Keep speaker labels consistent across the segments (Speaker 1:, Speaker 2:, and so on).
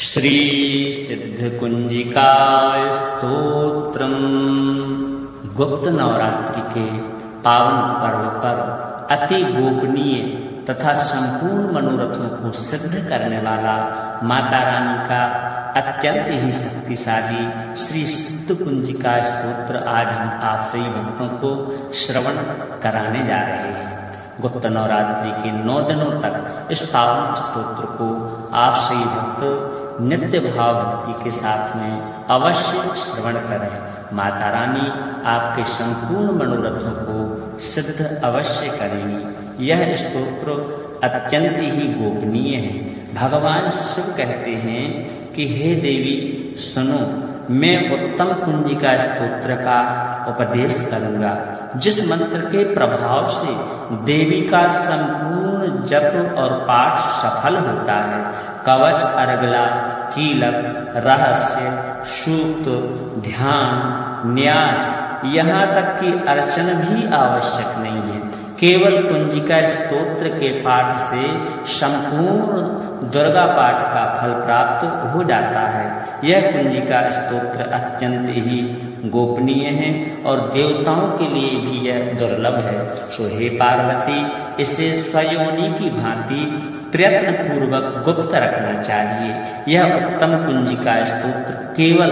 Speaker 1: श्री सिद्धकुंजिका स्तोत्रम। गुप्त नवरात्रि के पावन पर्व पर अति गोपनीय तथा संपूर्ण मनोरथों को सिद्ध करने वाला माता रानी का अत्यंत ही शक्तिशाली श्री सिद्धकुंजिका स्तोत्र आज हम आप सभी भक्तों को श्रवण कराने जा रहे हैं। गुप्त नवरात्रि के 9 दिनों तक इस पावन स्तोत्र को आप सभी भक्त नित्य भाव भक्ति के साथ में अवश्य श्रवण करें। माता रानी आपके संपूर्ण मनोरथों को सिद्ध अवश्य करेंगी। यह स्तोत्र अत्यंत ही गोपनीय है। भगवान शिव कहते हैं कि हे देवी सुनो, मैं उत्तम कुंजिका स्तोत्र का उपदेश करूंगा, जिस मंत्र के प्रभाव से देवी का संपूर्ण जप और पाठ सफल होता है। कवच, अर्गला, कीलक, रहस्य, सूक्त, ध्यान, न्यास, यहाँ तक कि अर्चन भी आवश्यक नहीं है। केवल कुंजिका स्तोत्र के पाठ से संपूर्ण दुर्गा पाठ का फल प्राप्त हो जाता है। यह कुंजिका स्तोत्र अत्यंत ही गोपनीय है और देवताओं के लिए भी यह दुर्लभ है। सो हे पार्वती, इसे स्वयोनि की भांति प्रयत्न पूर्वक गुप्त रखना चाहिए। यह उत्तम कुंजिका स्तोत्र केवल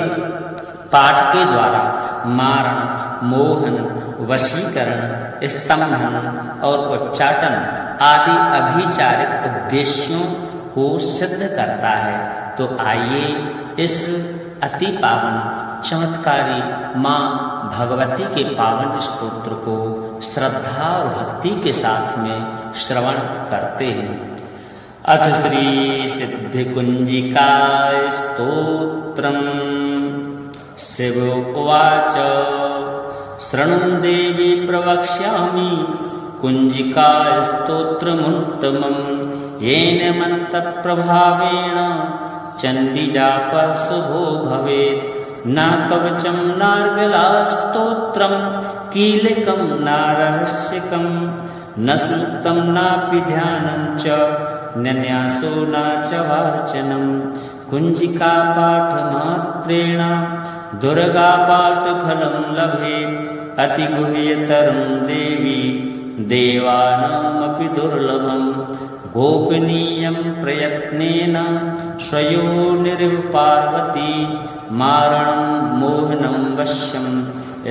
Speaker 1: पाठ के द्वारा मारण, मोहन, वशीकरण, स्तंभन और उच्चाटन आदि अभिचारिक उद्देश्यों को सिद्ध करता है। तो आइए इस अति पावन चमत्कारी माँ भगवती के पावन स्तोत्र को श्रद्धा और भक्ति के साथ में श्रवण करते हैं। अथ श्री सिद्धकुंजिका स्तोत्रम्। शिव उवाच शृणु देवी प्रवक्ष्यामि कुंजिका स्तोत्रमुत्तमम्। येन मन्त्रप्रभावेण चण्डीजापः शुभो भवेत्। न कवचं नार्गला स्तोत्रं कीलकं न रहस्यकं न सूक्तं नापि ध्यानं च न्यासो न च वार्चनं। कुंजिका पाठमात्रेण दुर्गा पाठफलं लभेत्। अतिगुह्यतरं देवी देवानामपि दुर्लभं। गोपनीयं प्रयत्नेन स्वयोनिरिव पार्वती। मारणं मोहनं वश्यं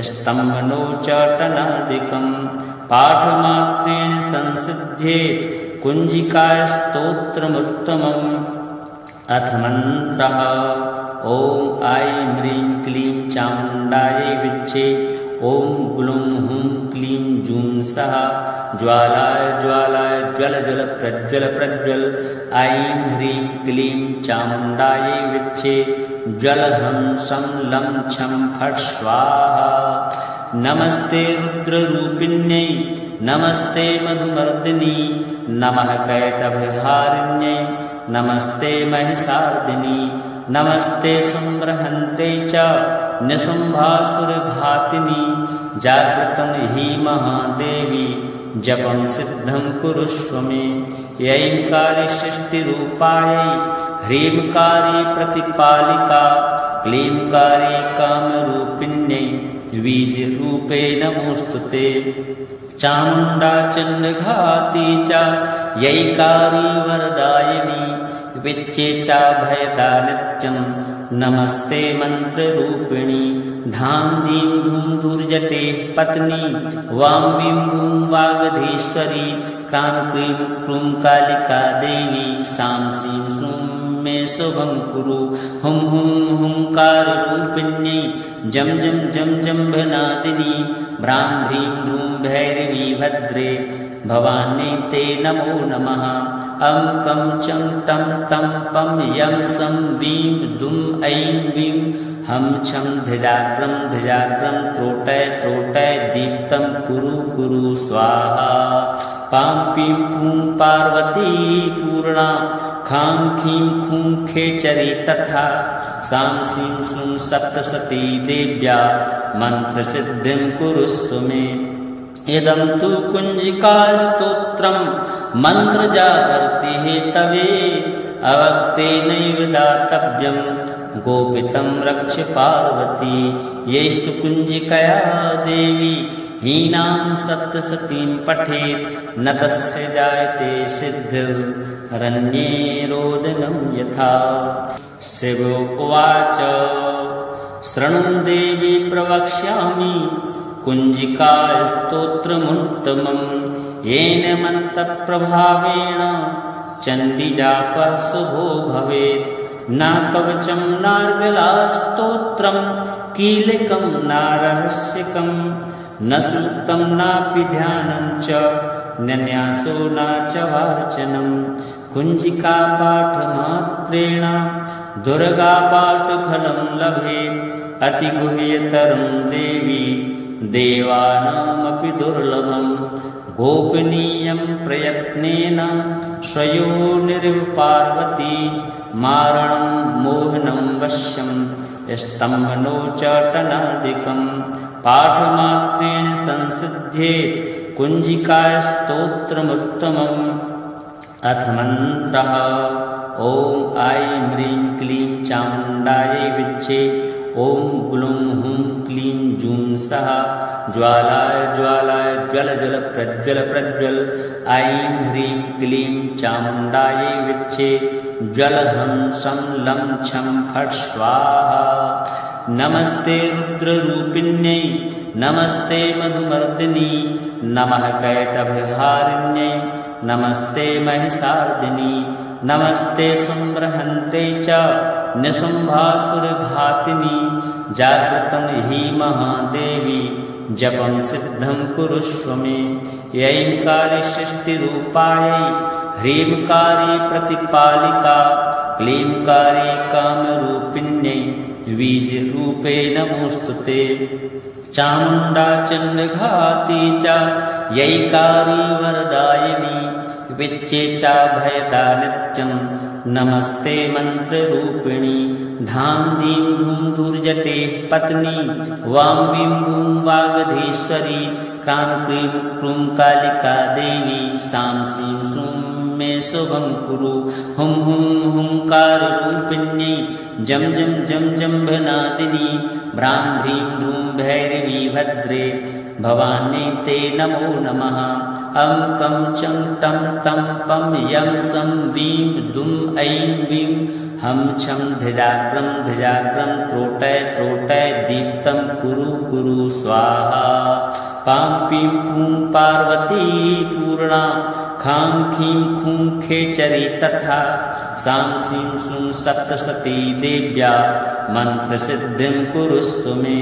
Speaker 1: स्तम्भनोच्चाटनादिकं। पाठमात्रेण संसिध्येत् कुंजिका स्तोत्रमुत्तमम्। अथ मंत्रः। ओम ऐं ह्रीं क्लीं चामुण्डायै विच्चे। ओम ग्लूं हुं क्लीं जूं सः ज्वालाय ज्वालाय ज्वल ज्वल प्रज्वल प्रज्वल। ऐं ह्रीं क्लीं चामुण्डायै विच्चे। ज्वल हं शं लं छं फट् स्वाहा। नमस्ते रुद्ररूपिण्यै नमस्ते मधुमर्दिनी। नमः कैटभहारिण्यै नमस्ते महिषार्दिनी। नमस्ते शुम्भहन्त्रे च निशुम्भासुरघातिनी। जागृतं हि महादेवी जपं सिद्धं कुरुष्व मे। ऐंकारी सृष्टिरूपायै ह्रींकारी प्रतिपालिका। क्लींकारी कामरूपिण्यै बीजरूपे नमोस्तुते। चामुण्डा चण्डघाती च यैकारी वरदायिनी। विच्चे च भयदा नित्यं नमस्ते मंत्ररूपिणी। धां दीं धूं दुर्जटे पत्नी। वां वीं भूं वागधीश्वरी। क्रां क्रीं क्रूं कालिका देवी। सां सीं सूं मे शुभं कुरु। हुं हुं हुंकाररूपिण्यै जं जं जं जम्भनादिनी। भ्रां भ्रीं भ्रूं भैरवी भद्रे भवानी ते नमो नमः। अं कं चं टं तं पं यं सं वीं दुं ऐं वीं हम छं धिजाग्रं धिजाग्रं त्रोटय त्रोटय दीप्तं कुरु कुरु स्वाहा। पां पीं पूं पार्वती पूर्णा। खां खीं खूं खेचरी तथा। सां सीं सूं सप्तसती देव्या मंत्रसिद्धिं कुरुस्व मे। इदं तु कुंजिका स्तोत्रं मंत्र जागर्ति हेतवे। अवक्तेनैव दातव्यं गोपितं रक्ष पार्वती येस्तु कुञ्जिकया देवी हीनां सप्तशतीं पठेत् न तस्य जायते सिद्धिरन्ये रोदनं यथा। शिव उवाच शृणु देवी प्रवक्ष्यामि कुञ्जिकास्तोत्रमुत्तमं येन मन्त्रप्रभावेण चण्डीजापः शुभो भवेत्। न कवचं नार्गलास्तोत्रं कीलकं न रहस्यकं न सूक्तं नापि ध्यानं च न्यासो न च वार्चनं। कुञ्जिकापाठमात्रेण दुर्गापाठफलं लभेत् अतिगुह्यतरं देवी देवानामपि दुर्लभं। गोपनीयं प्रयत्नेन स्वयोनिरिव पार्वती मारणं मोहनं वश्यं स्तम्भनोच्चाटनादिकं पाठमात्रेण संसिध्येत् कुञ्जिकास्तोत्रमुत्तमम्। अथ मन्त्रः ॐ ऐं ह्रीं क्लीं चामुण्डायै विच्चे ॐ ग्लूं हुं क्लीं जूं सः ज्वालाय ज्वालाय ज्वल ज्वल प्रज्वल प्रज्वल। ऐं ह्रीं क्लीं चामुण्डायै विच्चे ज्वल हं शं लं छं फट् स्वाहा। नमस्ते रुद्ररूपिण्यै नमस्ते मधुमर्दिनी नमः कैटभहारिण्यै नमस्ते महिषार्दिनी नमस्ते शुम्भहन्त्रे च निशुम्भासुरघातिनी। जागृतं हि महादेवी जपं सिद्धं कुरुष्व मे। ऐंकारी सृष्टिरूपायै ह्रींकारी प्रतिपालिका क्लींकारी कामरूपिण्यै बीजरूपे नमोऽस्तुते। चामुण्डा चण्डघाती च यैकारी वरदायिनी विच्चे च भयदा नित्यं नमस्ते मन्त्ररूपिणी। धां दीं धूं दुर्जटे पत्नी वां वीं भूं वागधीश्वरी क्रां क्रीं क्रूं कालिका देवी सां सीं सूं मे शुभं कुरु। हुं हुं हुंकाररूपिण्यै जं जं जं जम्भनादिनी भ्रां भ्रीं भ्रूं भैरवी भद्रे भवान्यै ते नमो नमः। अं कं चं टं तं पं यं सं वीं दुं ऐं वीं हं छं धिजाग्रं धिजाग्रं त्रोटय त्रोटय दीप्तं कुरु कुरु स्वाहा। पां पीं पूं पार्वती पूर्णा खां खीं खूं खेचरी तथा सां सीं सूं सप्तशती देव्या मन्त्रसिद्धिं कुरुस्व मे।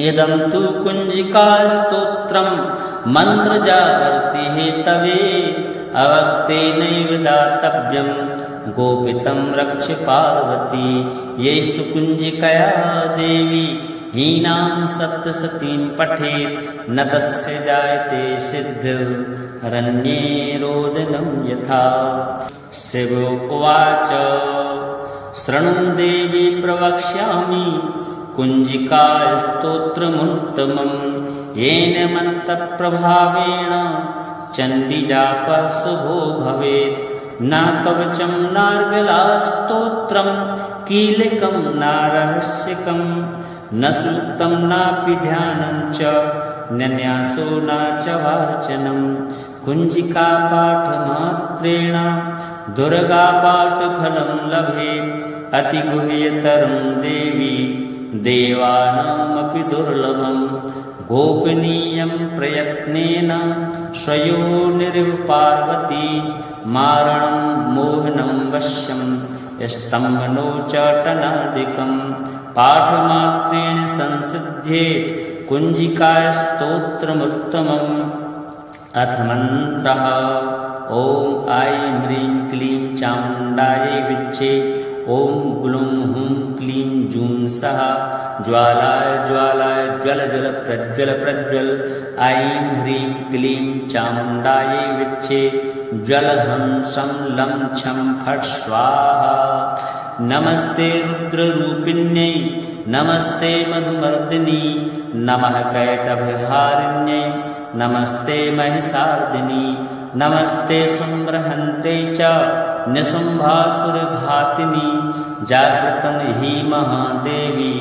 Speaker 1: इदं तु कुञ्जिकास्तोत्रं मन्त्रजागर्ति हेतवे अवक्तेनैव दातव्यं गोपितं रक्ष पार्वती येस्तु कुञ्जिकया देवी हीनां सप्तशतीं पठेत् न तस्य जायते सिद्धिरन्ये रोदनं यथा। शिव उवाच शृणु देवी प्रवक्ष्यामि कुञ्जिकास्तोत्रमुत्तमं येन मन्त्रप्रभावेण चण्डीजापः शुभो भवेत्। न कवचं नार्गलास्तोत्रं कीलकं न रहस्यकं न सूक्तं नापि ध्यानं च न्यासो न च वार्चनं। कुञ्जिकापाठमात्रेण दुर्गापाठफलं लभेत् अतिगुह्यतरं देवी देवानामपि दुर्लभं। गोपनीयं प्रयत्नेन स्वयोनिरिव पार्वती मारणं मोहनं वश्यं स्तम्भनोच्चाटनादिकं पाठमात्रेण संसिध्येत् कुञ्जिकास्तोत्रमुत्तमम्। अथ मन्त्रः ॐ ऐं ह्रीं क्लीं चामुण्डायै विच्चे ॐ ग्लूं हुं क्लीं जूं सः ज्वालाय ज्वालाय ज्वल ज्वल प्रज्वल प्रज्वल। ऐं ह्रीं क्लीं चामुण्डायै विच्चे ज्वल हं शं लं छं फट् स्वाहा। नमस्ते रुद्ररूपिण्यै नमस्ते मधुमर्दिनी नमः कैटभहारिण्यै नमस्ते महिषार्दिनी नमस्ते शुम्भहन्त्रे च निशुम्भासुरघातिनी जागृतं हि महादेवी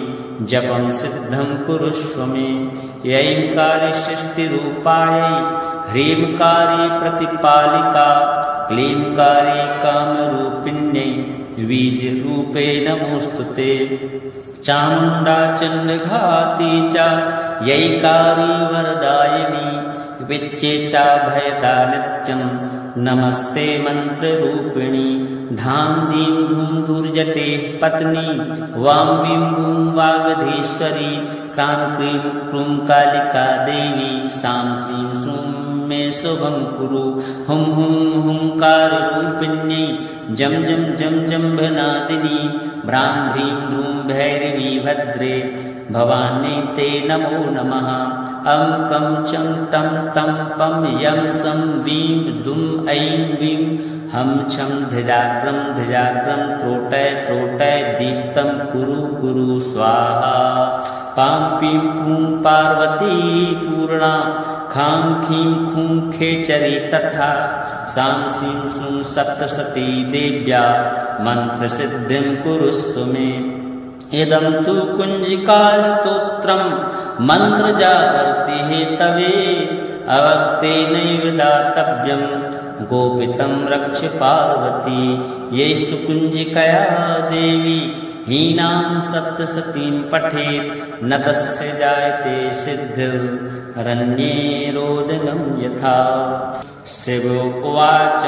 Speaker 1: जपं सिद्धं कुरुष्व मे। ऐंकारी सृष्टिरूपायै ह्रींकारी प्रतिपालिका क्लींकारी कामरूपिण्यै बीजरूपे नमोऽस्तुते। चामुण्डा चण्डघाती च यैकारी वरदायिनी विच्चे च भयदा नित्यं नमस्ते मन्त्ररूपिणी। धां दीं धूं दुर्जटे पत्नी वां वीं भूं वागधीश्वरी क्रां क्रीं क्रूं कालिका देवी सां सीं सूं मे शुभं कुरु। हुं हुं हुंकाररूपिण्यै जं जं जं जम्भनादिनी भ्रां भ्रीं भ्रूं भैरवी भद्रे भवानी ते नमो नमः। अं कं चं टं तं पं यं सं वीं दुं ऐं वीं हं छं धिजाग्रं धिजाग्रं त्रोटय त्रोटय दीप्तं कुरु कुरु स्वाहा। पां पीं पूं पार्वती पूर्णा खां खीं खूं खेचरी तथा सां सीं सूं सप्तसती देव्या मन्त्रसिद्धिं कुरुस्व मे। इदं तु कुञ्जिकास्तोत्रं मन्त्रजागर्ति हेतवे अवक्तेनैव दातव्यं गोपितं रक्ष पार्वती। येस्तु कुञ्जिकया देवी हीनां सप्तसतीं पठेत् न तस्य जायते सिद्धिररण्ये रोदनं यथा। शिव उवाच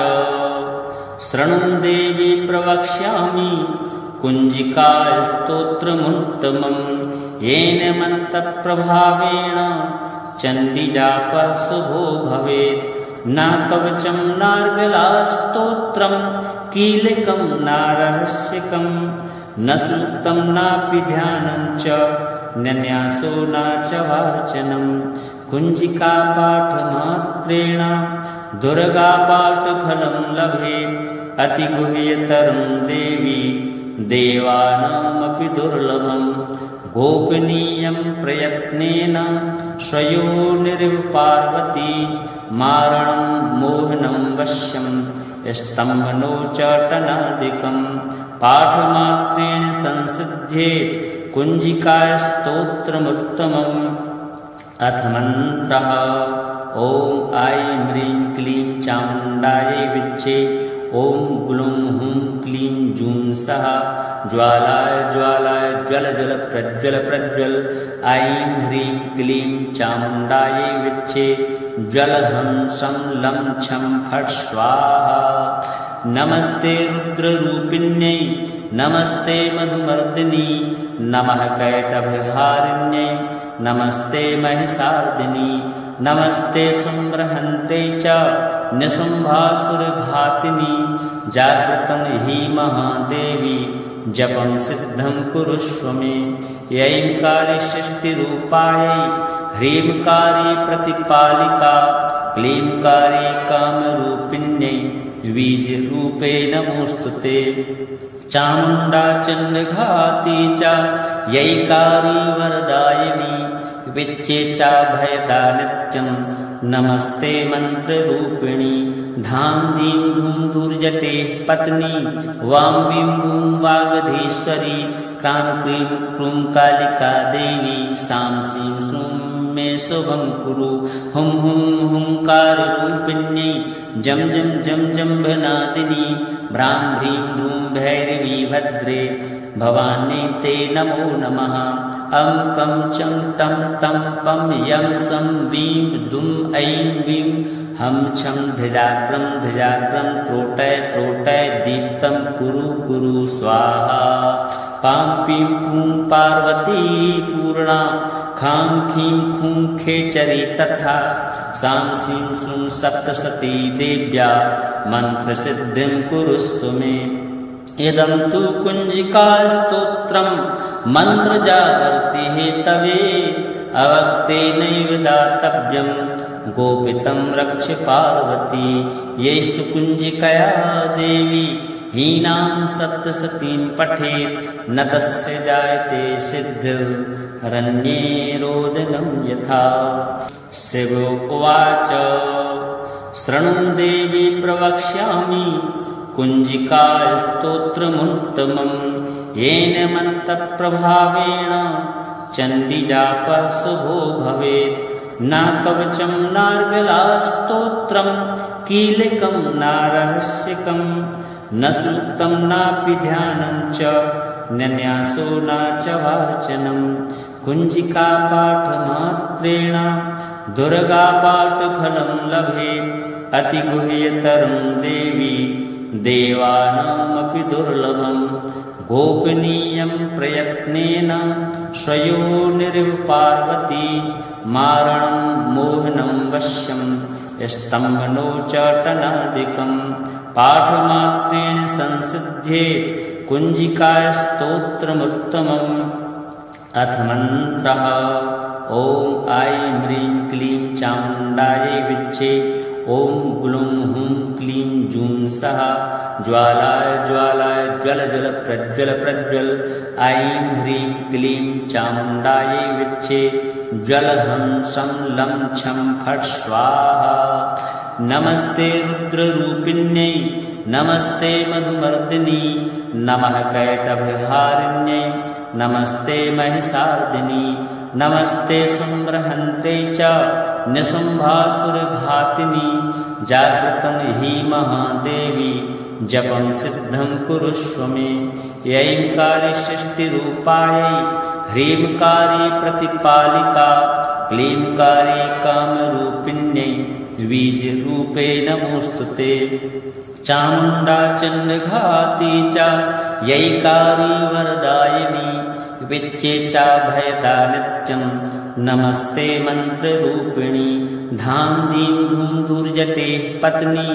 Speaker 1: शृणु देवी प्रवक्ष्यामि कुञ्जिकास्तोत्रमुत्तमं येन मन्त्रप्रभावेण चण्डीजापः शुभो भवेत्। न कवचं नार्गलास्तोत्रं कीलकं नारहस्यकं न सूक्तं नापि ध्यानं च न्यासो न च वाचनं। कुञ्जिकापाठमात्रेण दुर्गापाठफलं लभेत् अतिगुह्यतरं देवी देवानामपि दुर्लभं। गोपनीयं प्रयत्नेन स्वयोनिरिव पार्वती मारणं मोहनं वश्यं स्तम्भनोच्चाटनादिकं पाठमात्रेण संसिध्येत् कुञ्जिकास्तोत्रमुत्तमम्। अथ मन्त्रः ॐ ऐं ह्रीं क्लीं चामुण्डायै विच्चे ॐ ग्लूं हुं क्लीं जूं सः ज्वालाय ज्वालाय ज्वल ज्वल प्रज्वल प्रज्वल। ऐं ह्रीं क्लीं चामुण्डायै विच्चे ज्वल हं शं लं छं फट् स्वाहा। नमस्ते रुद्ररूपिण्यै नमस्ते मधुमर्दिनी नमः कैटभहारिण्यै नमस्ते महिषार्दिनी नमस्ते शुम्भहन्त्रे च निशुम्भासुरघातिनी जागृतं हि महादेवी जपं सिद्धं कुरुष्व मे। ऐंकारी सृष्टिरूपायै ह्रींकारी प्रतिपालिका क्लींकारी कामरूपिण्यै बीजरूपे नमोऽस्तुते। चामुण्डा चण्डघाती च यैकारी वरदायिनी विच्चे च भयदा नित्यं नमस्ते मन्त्ररूपिणी। धां दीं धूं दुर्जटे पत्नी वां वीं भूं वागधीश्वरी क्रां क्रीं क्रूं कालिका देवी सां सीं सूं मे शुभं कुरु। हुं हुं हुंकाररूपिण्यै जं जं जं जम्भनादिनी भ्रां भ्रीं भ्रूं भैरवी भद्रे भवानी ते नमो नमः। अं कं चं टं तं पं यं सं वीं दुं ऐं वीं हं छं धिजाग्रं धिजाग्रं त्रोटय त्रोटय दीप्तं कुरु कुरु स्वाहा। पां पीं पूं पार्वती पूर्णा खां खीं खूं खेचरी तथा सां सीं सूं सप्तसती देव्या मन्त्रसिद्धिं कुरुस्व मे। इदं तु कुञ्जिकास्तोत्रं मन्त्रजागर्ति हेतवे अवक्तेनैव दातव्यं गोपितं रक्ष पार्वती। येस्तु कुञ्जिकया देवी हीनां सप्तसतीं पठेत् न तस्य जायते सिद्धिररण्ये रोदनं यथा। शिव उवाच शृणु देवी प्रवक्ष्यामि कुञ्जिकास्तोत्रमुत्तमम् येन मन्त्रप्रभावेण चण्डीजापः शुभो भवेत्। न कवचं नार्गलास्तोत्रं कीलकं न रहस्यकं न सूक्तं नापि ध्यानं च न्यासो न च वार्चनं। कुञ्जिकापाठमात्रेण दुर्गापाठफलं लभेत् अतिगुह्यतरं देवी देवानामपि दुर्लभं। गोपनीयं प्रयत्नेन स्वयोनिरिव पार्वती मारणं मोहनं वश्यं स्तम्भनोच्चाटनादिकं पाठमात्रेण संसिध्येत् कुञ्जिकास्तोत्रमुत्तमम्। अथ मन्त्रः ॐ ऐं ह्रीं क्लीं चामुण्डायै विच्चे ॐ ग्लूं हुं क्लीं जूं सः ज्वालाय ज्वालाय ज्वल ज्वल प्रज्वल प्रज्वल। ऐं ह्रीं क्लीं चामुण्डायै विच्चे ज्वल हं शं लं छं फट् स्वाहा। नमस्ते रुद्ररूपिण्यै नमस्ते मधुमर्दिनी नमः कैटभहारिण्यै नमस्ते महिषार्दिनी नमस्ते शुम्भहन्त्रे च निशुम्भासुरघातिनी। जागृतं हि महादेवी जपं सिद्धं कुरुष्व मे। ऐंकारी सृष्टिरूपायै ह्रींकारी प्रतिपालिका क्लींकारी कामरूपिण्यै बीजरूपे नमोऽस्तुते। चामुण्डा चण्डघाती च यैकारी वरदायिनी विच्चे चाभयदा नित्यं नमस्ते मन्त्ररूपिणी। धां दीं धूं दुर्जटे पत्नी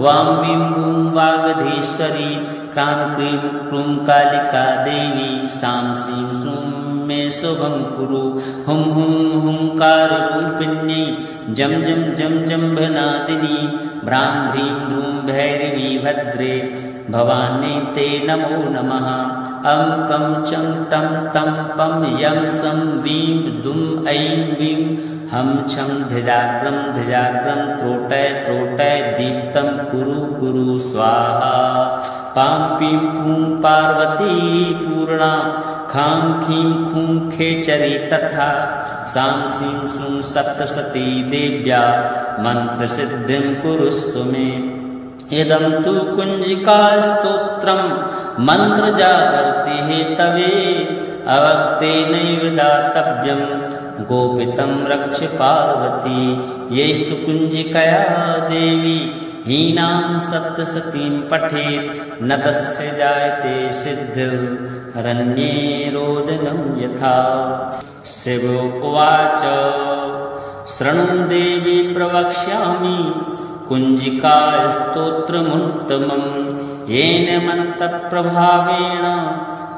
Speaker 1: वां वीं भूं वागधीश्वरी क्रां क्रीं क्रूं कालिका देवी सां सीं सूं मे शुभं कुरु। हुं हुं हुंकाररूपिण्यै जं जं जं जम्भनादिनी भ्रां भ्रीं भ्रूं भैरवी भद्रे भवानी ते नमो नमः। अं कं चं टं तं पं यं सं वीं दुं ऐं वीं हं छं धिजाग्रं धिजाग्रं त्रोटय त्रोटय दीप्तं कुरु कुरु स्वाहा। पां पीं पूं पार्वती पूर्णा खां खीं खूं खेचरी तथा सां सीं सूं सप्तसती देव्या मन्त्रसिद्धिं कुरुस्व मे। इदं तु कुञ्जिकास्तोत्रं मन्त्रजागर्ति हेतवे अवक्तेनैव दातव्यं गोपितं रक्ष पार्वती। यैस्तु कुञ्जिकया देवी हीनां सप्तसतीं पठेत् न तस्य जायते सिद्धिरन्ये रोदनं यथा। शिव उवाच शृणु देवी प्रवक्ष्यामि कुञ्जिकास्तोत्रमुत्तमं येन मन्त्रप्रभावेण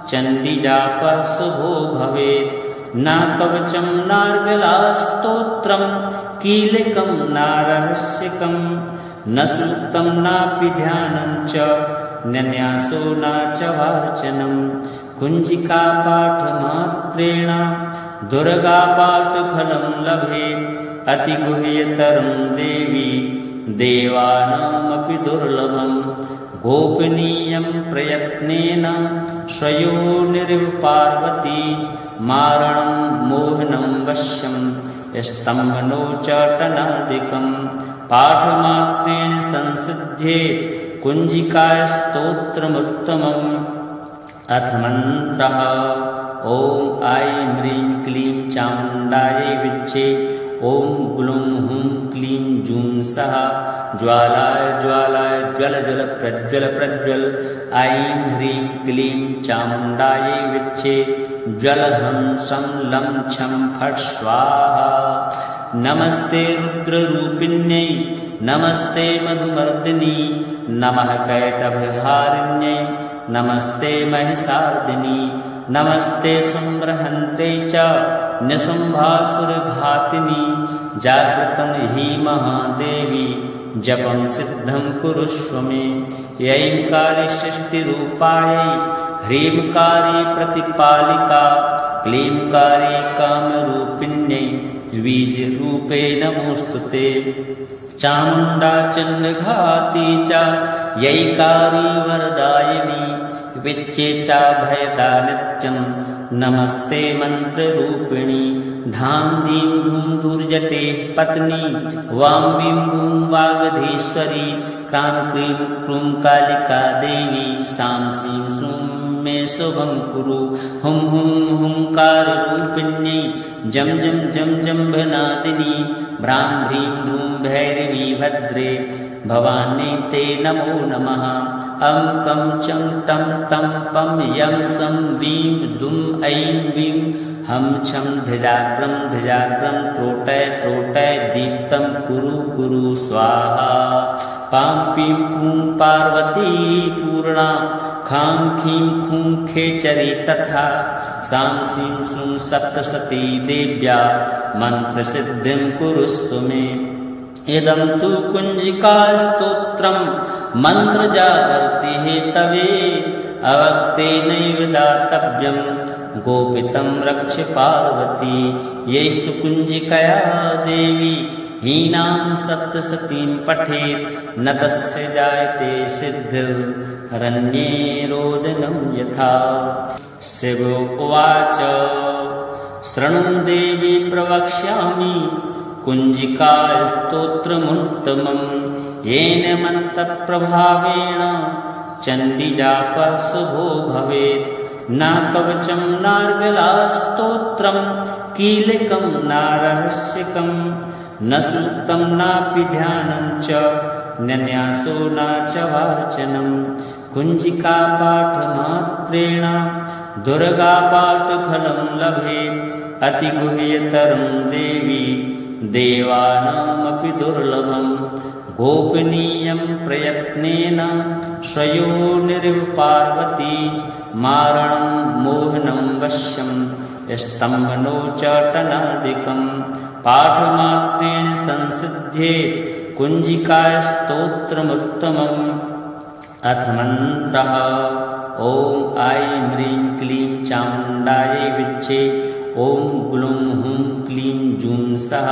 Speaker 1: चण्डीजापः शुभो भवेत्। न कवचं नार्गलास्तोत्रं कीलकं न रहस्यकं न सूक्तं नापि ध्यानं च न्यासो न च वार्चनं। कुञ्जिकापाठमात्रेण दुर्गापाठफलं लभेत् अतिगुह्यतरं देवी देवानामपि दुर्लभं। गोपनीयं प्रयत्नेन स्वयोनिरिव पार्वती मारणं मोहनं वश्यं स्तम्भनोच्चाटनादिकं पाठमात्रेण संसिध्येत् कुञ्जिकास्तोत्रमुत्तमम्। अथ मन्त्रः ॐ ऐं ह्रीं क्लीं चामुण्डायै विच्चे ॐ ग्लूं हुं क्लीं जूं सः ज्वालाय ज्वालाय ज्वल ज्वल प्रज्वल प्रज्वल। ऐं ह्रीं क्लीं चामुण्डायै विच्चे ज्वल हं शं लं छं फट् स्वाहा। नमस्ते रुद्ररूपिण्यै नमस्ते मधुमर्दिनी नमः कैटभहारिण्यै नमस्ते महिषार्दिनी नमस्ते शुम्भहन्त्रे च निशुम्भासुरघातिनी। जागृतं हि महादेवी जपं सिद्धं कुरुष्व मे। ऐंकारी सृष्टिरूपायै ह्रींकारी प्रतिपालिका क्लींकारी कामरूपिण्यै बीजरूपे नमोऽस्तुते। चामुण्डा चण्डघाती च यैकारी वरदायिनी विच्चेचा भयदा नित्यं नमस्ते मंत्ररूपिणी धाम धीं धूम दुर्जटे पत्नी वां वीं भूं वागधीश्वरी क्रां क्रीं क्रूं कालिका देवी सां सीं सूं मे शुभं कुरु हुं हुं हुंकाररूपिण्यै जं जं जं जम्भनादिनी भ्रां भ्रीं भ्रूं भैरवी भद्रे भवानी ते नमो नमः अं कं चं टं तं पं यं सं वीं दुं ऐं वीं हं छं धिजाग्रं त्रोटय त्रोटय दीप्तं कुरु कुरु स्वाहा पां पीं पूं पार्वती पूर्णा खां खीं खूं खेचरी तथा सां सीं सूं सप्तसती देव्या मन्त्रसिद्धिं कुरुस्व मे इदं तु कुञ्जिकास्तोत्रं मन्त्रजागर्ति हेतवे अवक्तेनैव दातव्यं गोपितं रक्ष पार्वती यैस्तु कुञ्जिकया देवी हीनां सप्तसतीं पठेत् न तस्य जायते सिद्धिरन्ये रोदनं यथा शिव उवाच शृणु देवी प्रवक्ष्यामि कुञ्जिकास्तोत्रमुत्तमं येन मन्त्रप्रभावेण चण्डीजापः शुभो भवेत् न कवचं नार्गलास्तोत्रं कीलकं नारहस्यकं न सूक्तं नापि ध्यानं च न्यासो न च वार्चनं कुञ्जिकापाठमात्रेण दुर्गापाठफलं लभेत् अतिगुह्यतरं देवी देवानामपि दुर्लभं गोपनीयं प्रयत्नेन श्रयोनिरिव पार्वती मारणं मोहनं वश्यं स्तम्भनोच्चाटनादिकं पाठमात्रेण संसिध्येत् कुञ्जिकास्तोत्रमुत्तमम् अथ मन्त्रः ॐ ऐं ह्रीं क्लीं चामुण्डायै विच्चे ॐ ग्लूं हुं क्लीं जूं सः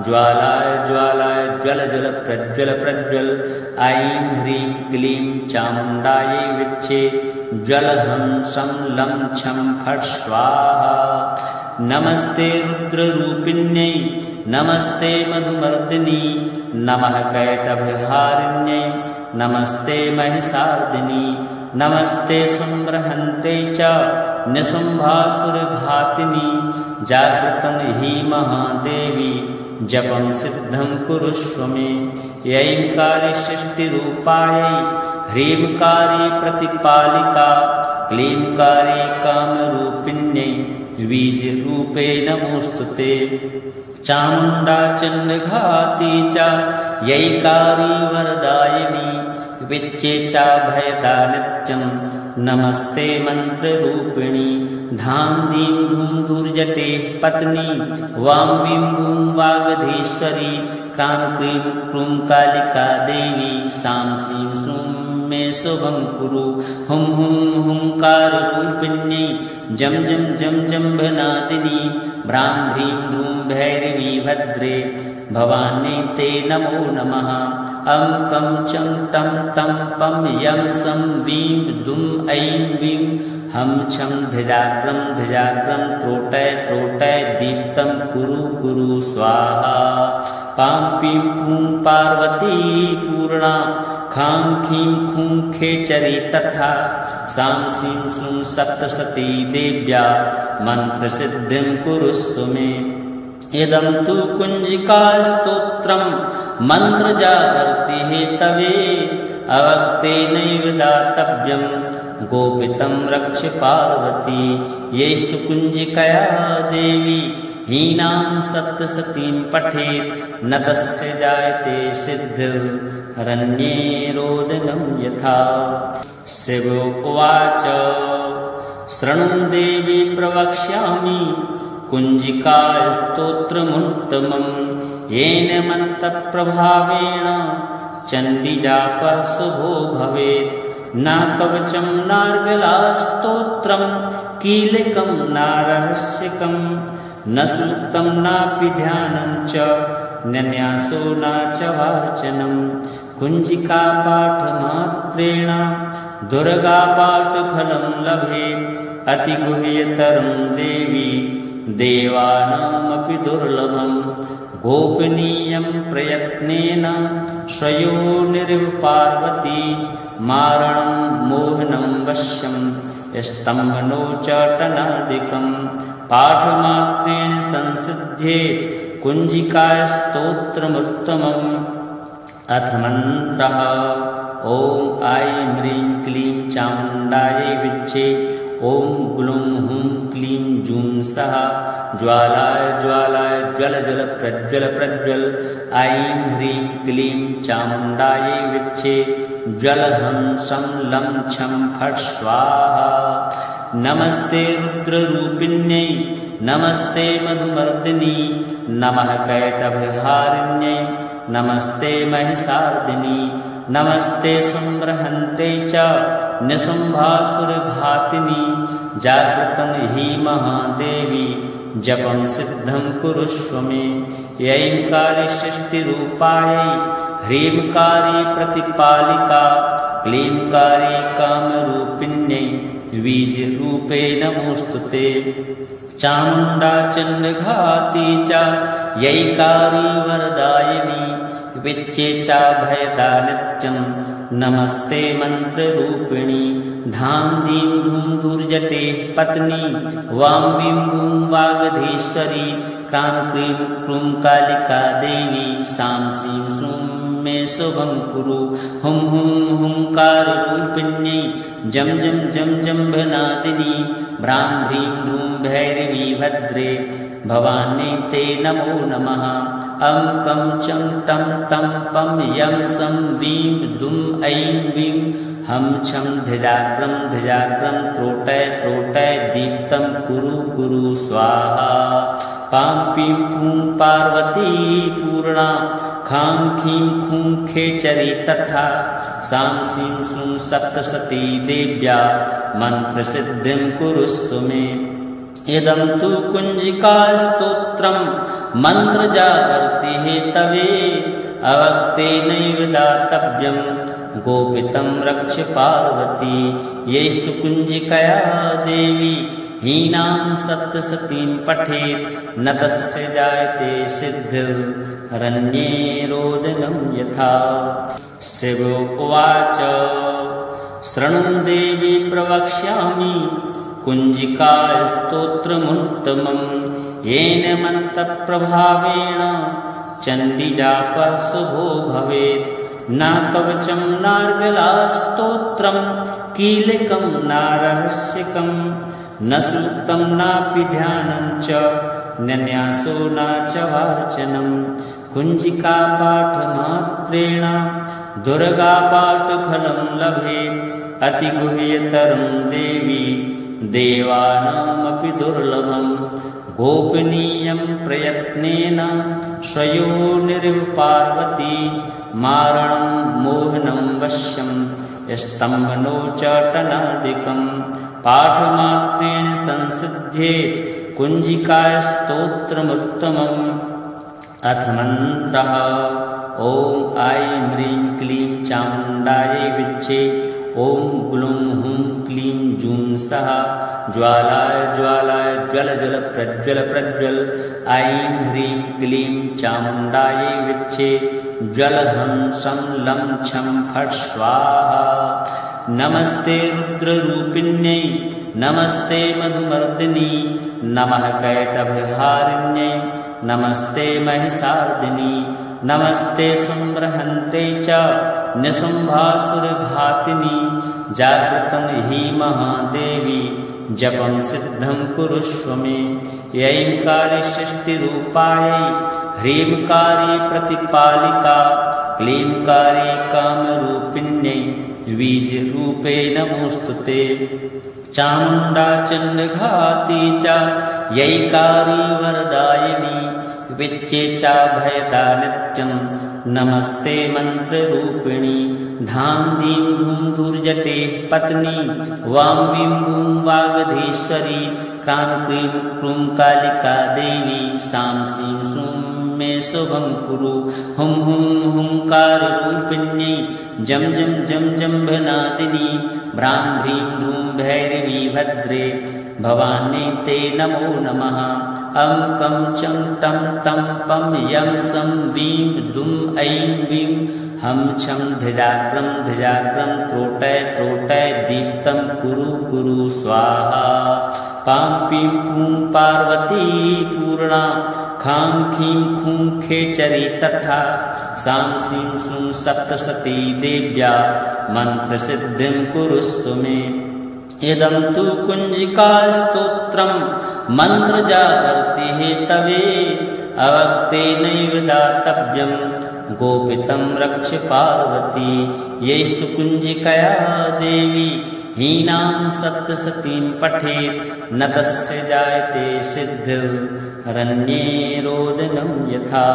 Speaker 1: ज्वालाय ज्वालाय ज्वल ज्वल प्रज्वल प्रज्वल ऐं ह्रीं क्लीं चामुण्डायै विच्चे ज्वल हं शं लं छं फट् स्वाहा नमस्ते रुद्ररूपिण्यै नमस्ते मधुमर्दिनी नमः कैटभहारिण्यै नमस्ते महिषार्दिनी नमस्ते शुम्भहन्त्रे च निशुम्भासुरघातिनी जागृतं हि महादेवी जपं सिद्धं कुरुष्व मे ऐंकारी सृष्टिरूपायै ह्रींकारी प्रतिपालिका क्लींकारी कामरूपिण्यै बीजरूपे नमोऽस्तु ते चामुण्डा चण्डघाती च यैकारी वरदायिनी विच्चेचा भयदा नित्यं नमस्ते मंत्ररूपिणी धां धीं धूं दुर्जटे पत्नी वां वीं भूं वागधीश्वरी क्रां क्रीं क्रूं कालिका देवी सां सीं सूं मे शुभं कुरु हुं हुं हुंकाररूपिण्यै जं जं जं जम्भनादिनी भ्रां भ्रीं भ्रूं भैरवी भद्रे भवानी ते नमो नमः अं कं चं टं तं पं यं सं वीं दुं ऐं वीं हं छं धिजाग्रं त्रोटय त्रोटय दीप्तं कुरु कुरु स्वाहा पां पीं पूं पार्वती पूर्णा खां खीं खूं खेचरी तथा सां सीं सूं सप्तसती देव्या मन्त्रसिद्धिं कुरुस्व मे इदं तु कुञ्जिकास्तोत्रं मन्त्रजागर्ति हेतवे अवक्तेनैव दातव्यं गोपितं रक्ष पार्वती यैस्तु कुञ्जिकया देवी हीनां सप्तसतीं पठेत् न तस्य जायते सिद्धिरन्ये रोदनं यथा शिव उवाच शृणु देवी प्रवक्ष्यामि कुञ्जिकास्तोत्रमुत्तमं येन मन्त्रप्रभावेण चण्डीजापः शुभो भवेत् न कवचं नार्गलास्तोत्रं कीलकं नारहस्यकं न सूक्तं नापि ध्यानं च न्यासो न च वार्चनं कुञ्जिका पाठमात्रेण दुर्गापाठफलं लभेत् अतिगुह्यतरं देवी देवानामपि दुर्लभं गोपनीयं प्रयत्नेन स्वयोनिर्पार्वती मारणं मोहनं वश्यं स्तम्भनोच्चाटनादिकं पाठमात्रेण संसिध्येत् कुञ्जिकास्तोत्रमुत्तमम् अथ मन्त्रः ॐ ऐं ह्रीं क्लीं चामुण्डायै विच्चे ॐ ग्लूं हुं क्लीं जूं सः ज्वालाय ज्वालाय ज्वल ज्वल प्रज्वल प्रज्वल ऐं ह्रीं क्लीं चामुण्डायै विच्चे ज्वल हं शं लं छं फट् स्वाहा नमस्ते रुद्ररूपिण्यै नमस्ते मधुमर्दिनी नमः कैटभहारिण्यै नमस्ते महिषार्दिनी नमस्ते शुम्भहन्त्रे च निशुम्भासुरघातिनी जागृतं हि महादेवी जपं सिद्धं कुरुष्व मे ऐंकारी सृष्टिरूपायै ह्रींकारी प्रतिपालिका क्लींकारी कामरूपिण्यै बीजरूपे नमोऽस्तु ते चामुण्डा चण्डघाती च यैकारी वरदायिनी विच्चे च भयदा नित्यं नमस्ते मन्त्ररूपिणी धां दीं धूं दुर्जटे पत्नी वां वीं भूं वागधीश्वरी क्रां क्रीं क्रूं कालिका देवी सां सीं सूं मे शुभं कुरु हुं हुं हुंकाररूपिण्यै जं जं जं जम्भनादिनी भ्रां भ्रीं भ्रूं भैरवी भद्रे भवानी ते नमो नमः अं कं चं टं तं पं यं सं वीं दुं ऐं वीं हं छं धिजाग्रं धिजाग्रं त्रोटय त्रोटय दीप्तं कुरु कुरु स्वाहा पां पीं पूं पार्वती पूर्णा खां खीं खूं खेचरी तथा सां सीं सूं सप्तसती देव्या मन्त्रसिद्धिं कुरुस्व मे इदं तु कुञ्जिकास्तोत्रं मन्त्रजागर्ति हेतवे अवक्तेनैव दातव्यं गोपितं रक्ष पार्वती येस्तु कुञ्जिकया देवी हीनां सप्तसतीं पठेत् न तस्य जायते सिद्धिरन्ये रोदनं यथा शिव उवाच शृणु देवी प्रवक्ष्यामि कुञ्जिकास्तोत्रमुत्तमं येन मन्त्रप्रभावेण चण्डीजापः शुभो भवेत् न कवचं नार्गलास्तोत्रं कीलकं न रहस्यकं न सूक्तं नापि ध्यानं च न्यासो न च वार्चनं कुञ्जिकापाठमात्रेण दुर्गापाठफलं लभेत् अतिगुह्यतरं देवी देवानामपि दुर्लभं गोपनीयं प्रयत्नेन स्वयोनिर्पार्वती मारणं मोहनं वश्यं स्तम्भनोच्चाटनादिकं पाठमात्रेण संसिध्येत् कुञ्जिकास्तोत्रमुत्तमम् अथ मन्त्रः ॐ ऐं ह्रीं क्लीं चामुण्डायै विच्चे ॐ ग्लूं हुं क्लीं जूं सः ज्वालाय ज्वालाय ज्वल ज्वल प्रज्वल प्रज्वल ऐं ह्रीं क्लीं चामुण्डायै विच्चे ज्वल हं शं लं छं फट् स्वाहा नमस्ते रुद्ररूपिण्यै नमस्ते मधुमर्दिनी नमः कैटभहारिण्यै नमस्ते महिषार्दिनी नमस्ते शुम्भहन्त्रे च निशुम्भासुरघातिनी जागृतं हि महादेवी जपं सिद्धं कुरुष्व मे ऐंकारी सृष्टिरूपायै ह्रींकारी प्रतिपालिका क्लींकारी कामरूपिण्यै बीजरूपे नमोऽस्तु ते चामुण्डा चण्डघाती च यैकारी वरदायिनी विच्चे च भयदा नित्यं नमस्ते मन्त्ररूपिणी धां दीं धूं दुर्जटे पत्नी वां वीं भूं वागधीश्वरी क्रां क्रीं क्रूं कालिका देवी सां सीं सूं मे शुभं कुरु। हुं हुं हुंकाररूपिण्यै जं जं जं जम्भनादिनी भ्रां भ्रीं भ्रूं भैरवी भद्रे भवानी ते नमो नमः। अं कं चं टं तं पं यं सं वीं दुं ऐं वीं हम छं धिजाग्रं धिजाग्रं त्रोटय त्रोटय दीप्तं कुरु कुरु स्वाहा। पां पीं पूं पार्वती पूर्णा खां खीं खूं खेचरी तथा सां सीं सूं सप्तसती देव्या मन्त्रसिद्धिं कुरुस्व मे। इदं तु कुञ्जिकास्तोत्रं मन्त्रजागर्ति हेतवे अवक्तेनैव दातव्यं गोपितं रक्ष पार्वती। यैस्तु कुञ्जिकया देवी हीनां सप्तसतीं पठेत् न तस्य जायते सिद्धिरन्ये रोदनं यथा।